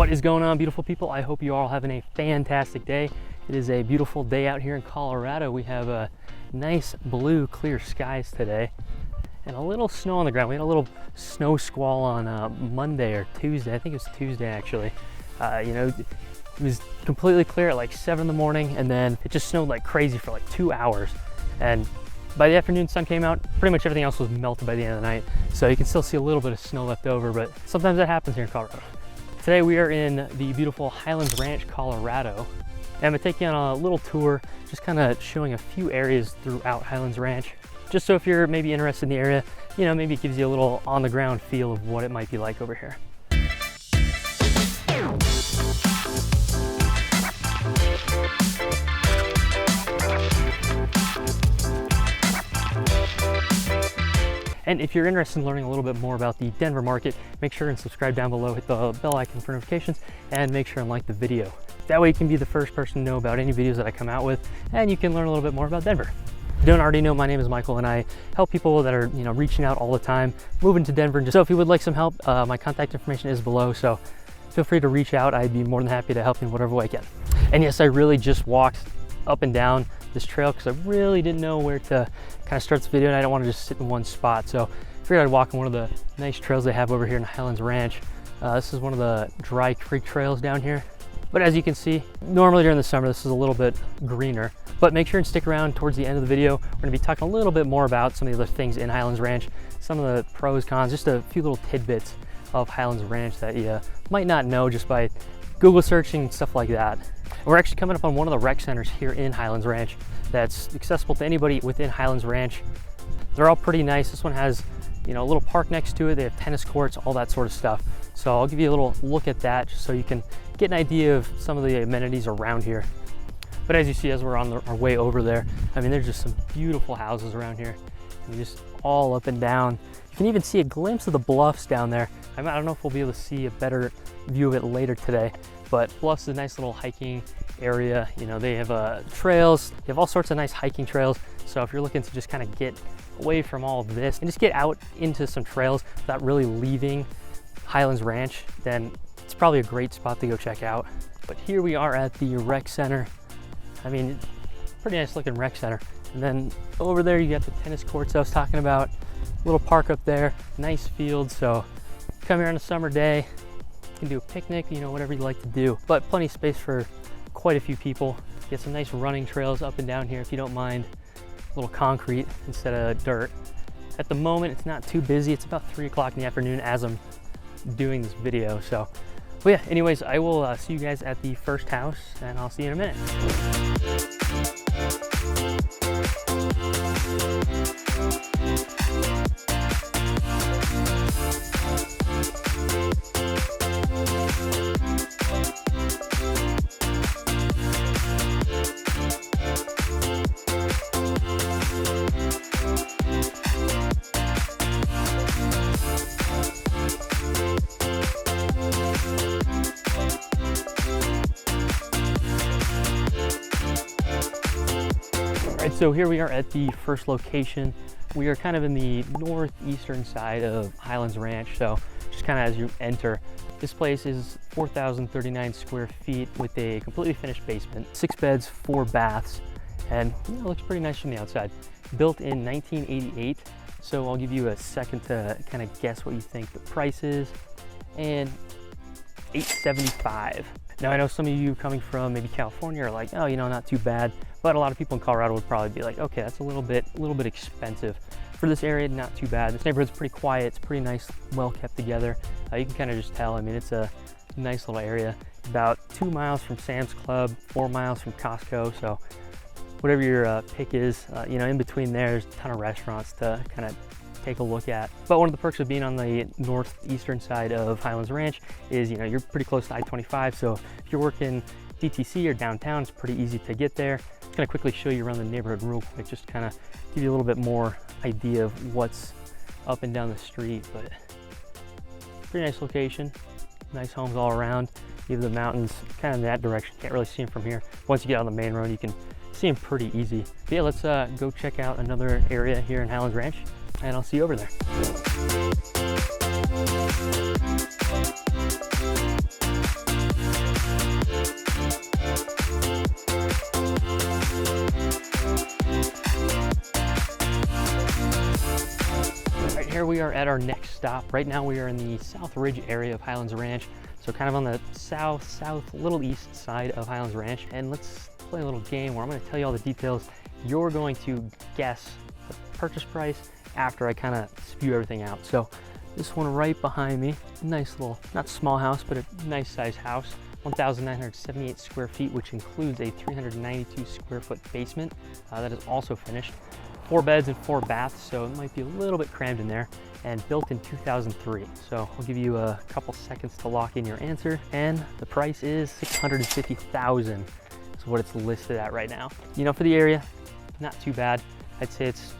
What is going on, beautiful people? I hope you are all having a fantastic day. It is a beautiful day out here in Colorado. We have a nice blue clear skies today and a little snow on the ground. We had a little snow squall on Monday or Tuesday. I think it was Tuesday actually. It was completely clear at like 7 in the morning, and then it just snowed like crazy for like 2 hours. And by the afternoon, sun came out, pretty much everything else was melted by the end of the night. So you can still see a little bit of snow left over, but sometimes that happens here in Colorado. Today we are in the beautiful Highlands Ranch, Colorado. And I'm gonna take you on a little tour, just kind of showing a few areas throughout Highlands Ranch. Just so if you're maybe interested in the area, maybe it gives you a little on the ground feel of what it might be like over here. And if you're interested in learning a little bit more about the Denver market, make sure and subscribe down below, hit the bell icon for notifications, and make sure and like the video. That way you can be the first person to know about any videos that I come out with, and you can learn a little bit more about Denver. If you don't already know, my name is Michael, and I help people that are reaching out all the time, moving to Denver. So if you would like some help, my contact information is below, so feel free to reach out. I'd be more than happy to help you in whatever way I can. And yes, I really just walked up and down this trail because I really didn't know where to kind of start this video, and I don't want to just sit in one spot. So I figured I'd walk on one of the nice trails they have over here in Highlands Ranch. This is one of the dry creek trails down here. But as you can see, normally during the summer, this is a little bit greener. But make sure and stick around towards the end of the video. We're gonna be talking a little bit more about some of the other things in Highlands Ranch, some of the pros, cons, just a few little tidbits of Highlands Ranch that you might not know just by Google searching, stuff like that. We're actually coming up on one of the rec centers here in Highlands Ranch that's accessible to anybody within Highlands Ranch. They're all pretty nice. This one has, a little park next to it. They have tennis courts, all that sort of stuff. So I'll give you a little look at that just so you can get an idea of some of the amenities around here. But as you see, as we're on our way over there, there's just some beautiful houses around here. Just all up and down. You can even see a glimpse of the bluffs down there. I don't know if we'll be able to see a better view of it later today, but Bluffs is a nice little hiking area. They have trails. They have all sorts of nice hiking trails. So if you're looking to just kind of get away from all of this and just get out into some trails without really leaving Highlands Ranch, then it's probably a great spot to go check out. But here we are at the rec center. Pretty nice looking rec center. And then over there you got the tennis courts I was talking about, little park up there, nice field. So come here on a summer day, you can do a picnic, whatever you like to do. But plenty of space for quite a few people. Get some nice running trails up and down here if you don't mind a little concrete instead of dirt. At the moment, it's not too busy. It's about 3 o'clock in the afternoon as I'm doing this video. So, well, yeah, anyways, I will see you guys at the first house, and I'll see you in a minute. Alright, so here we are at the first location. We are kind of in the northeastern side of Highlands Ranch, so just kind of as you enter. This place is 4,039 square feet with a completely finished basement, 6 beds, 4 baths, and it looks pretty nice from the outside. Built in 1988, so I'll give you a second to kind of guess what you think the price is, and $875. Now I know some of you coming from maybe California are like, oh, not too bad. But a lot of people in Colorado would probably be like, okay, that's a little bit expensive. For this area, not too bad. This neighborhood's pretty quiet. It's pretty nice, well kept together. You can kind of just tell. It's a nice little area. About 2 miles from Sam's Club, 4 miles from Costco. So whatever your pick is, in between there's a ton of restaurants to kind of take a look at. But one of the perks of being on the northeastern side of Highlands Ranch is, you're pretty close to I-25. So if you're working DTC or downtown, it's pretty easy to get there. I'm just gonna quickly show you around the neighborhood real quick, just kind of give you a little bit more idea of what's up and down the street. But pretty nice location, nice homes all around. You have the mountains kind of in that direction. Can't really see them from here. Once you get on the main road, you can see them pretty easy. But yeah, let's go check out another area here in Highlands Ranch, and I'll see you over there. here we are at our next stop. Right now we are in the South Ridge area of Highlands Ranch. So kind of on the south, little east side of Highlands Ranch. And let's play a little game where I'm gonna tell you all the details. You're going to guess the purchase price after I kind of spew everything out. So this one right behind me, nice little, not small house, but a nice size house. 1,978 square feet, which includes a 392 square foot basement that is also finished. 4 beds and 4 baths, so it might be a little bit crammed in there, and built in 2003. So I'll give you a couple seconds to lock in your answer, and the price is $650,000 is what it's listed at right now. You know, for the area, not too bad. I'd say it's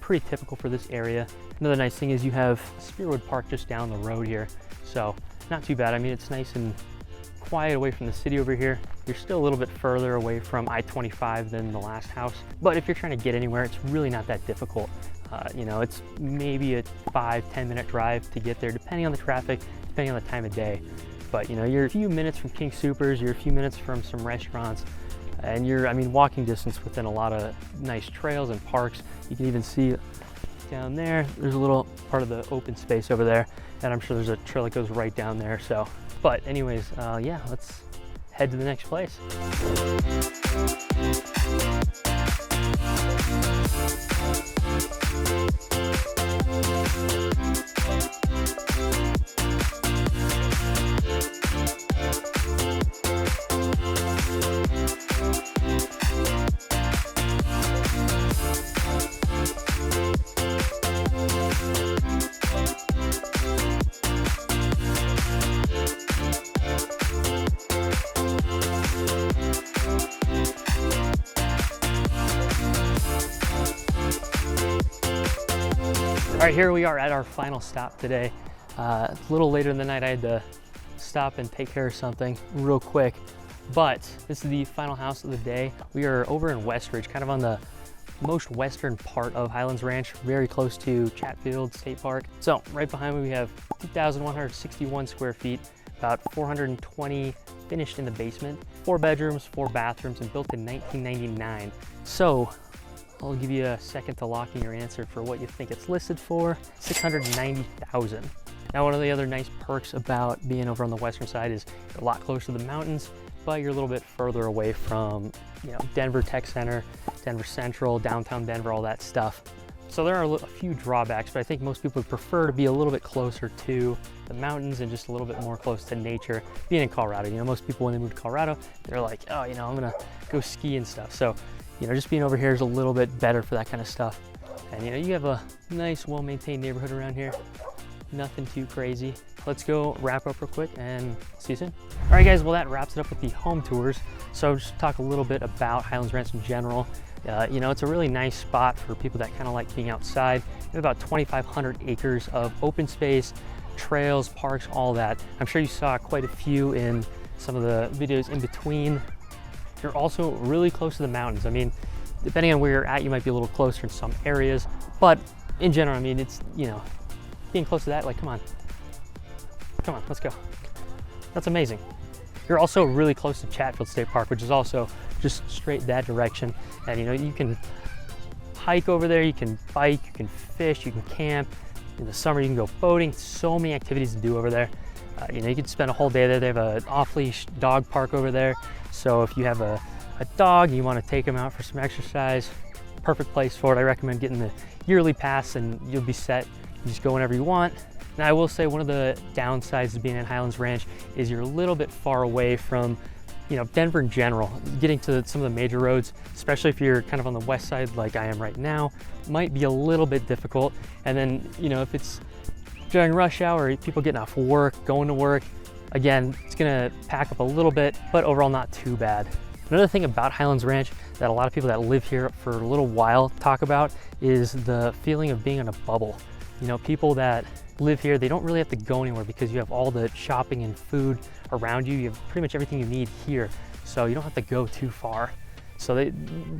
pretty typical for this area. Another nice thing is you have Spearwood Park just down the road here, so not too bad. I mean, it's nice and quiet away from the city over here. You're still a little bit further away from I-25 than the last house, but if you're trying to get anywhere, it's really not that difficult. You know, it's maybe a 5-10 minute drive to get there, depending on the traffic, depending on the time of day. But you know, you're a few minutes from King Soopers, you're a few minutes from some restaurants, and you're, I mean, walking distance within a lot of nice trails and parks. You can even see down there, there's a little part of the open space over there, and I'm sure there's a trail that goes right down there. So, but anyways, yeah, let's head to the next place. All right, here we are at our final stop today. A little later in the night, I had to stop and take care of something real quick, but this is the final house of the day. We are over in Westridge, kind of on the most western part of Highlands Ranch, very close to Chatfield State Park. So right behind me, we have 2,161 square feet, about 420 finished in the basement, 4 bedrooms, 4 bathrooms, and built in 1999. So I'll give you a second to lock in your answer for what you think it's listed for. $690,000. Now, one of the other nice perks about being over on the western side is you're a lot closer to the mountains, but you're a little bit further away from, you know, Denver Tech Center, Denver Central, downtown Denver, all that stuff. So there are a few drawbacks, but I think most people would prefer to be a little bit closer to the mountains and just a little bit more close to nature. Being in Colorado, you know, most people when they move to Colorado, they're like, oh, you know, I'm gonna go ski and stuff. So, you know, just being over here is a little bit better for that kind of stuff. And you know, you have a nice, well-maintained neighborhood around here. Nothing too crazy. Let's go wrap up real quick and see you soon. All right, guys, well, that wraps it up with the home tours. So just talk a little bit about Highlands Ranch in general. You know, it's a really nice spot for people that kind of like being outside. You have about 2,500 acres of open space, trails, parks, all that. I'm sure you saw quite a few in some of the videos in between. You're also really close to the mountains. I mean, depending on where you're at, you might be a little closer in some areas, but in general, I mean, it's, you know, being close to that, like, come on, let's go. That's amazing. You're also really close to Chatfield State Park, which is also just straight that direction. And you know, you can hike over there, you can bike, you can fish, you can camp. In the summer, you can go boating. So many activities to do over there. You know, you could spend a whole day there. They have an off-leash dog park over there. So if you have a dog and you want to take them out for some exercise, perfect place for it. I recommend getting the yearly pass and you'll be set. You just go whenever you want. Now, I will say one of the downsides of being at Highlands Ranch is you're a little bit far away from, you know, Denver in general. Getting to some of the major roads, especially if you're kind of on the west side like I am right now, might be a little bit difficult. And then, you know, if it's during rush hour, people getting off work, going to work, again, it's gonna pack up a little bit, but overall not too bad. Another thing about Highlands Ranch that a lot of people that live here for a little while talk about is the feeling of being in a bubble. You know, people that live here, they don't really have to go anywhere because you have all the shopping and food around you. You have pretty much everything you need here, so you don't have to go too far. So it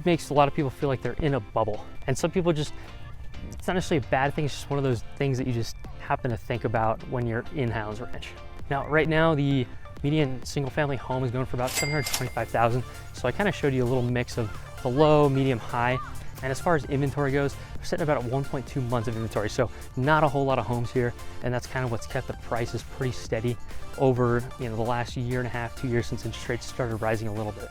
makes a lot of people feel like they're in a bubble. And some people just, it's not necessarily a bad thing, it's just one of those things that you just happen to think about when you're in Highlands Ranch. Now, right now, the median single family home is going for about $725,000. So I kind of showed you a little mix of the low, medium, high. And as far as inventory goes, we're sitting about at 1.2 months of inventory, so not a whole lot of homes here, and that's kind of what's kept the prices pretty steady over the last year and a half, 2 years since interest rates started rising a little bit.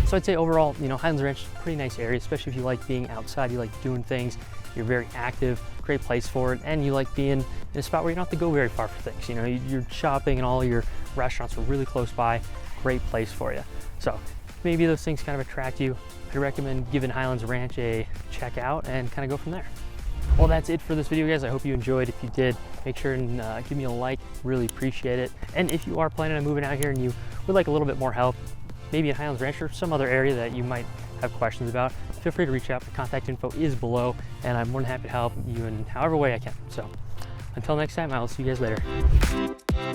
So I'd say overall, Highlands Ranch is a pretty nice area, especially if you like being outside, you like doing things, you're very active, great place for it, and you like being in a spot where you don't have to go very far for things. You're shopping and all your restaurants are really close by, great place for you. So maybe those things kind of attract you. I recommend giving Highlands Ranch a check out and kind of go from there. Well, that's it for this video, guys. I hope you enjoyed. If you did, make sure and give me a like, really appreciate it. And if you are planning on moving out here and you would like a little bit more help, maybe in Highlands Ranch or some other area that you might have questions about, feel free to reach out. My contact info is below, and I'm more than happy to help you in however way I can. So until next time, I'll see you guys later.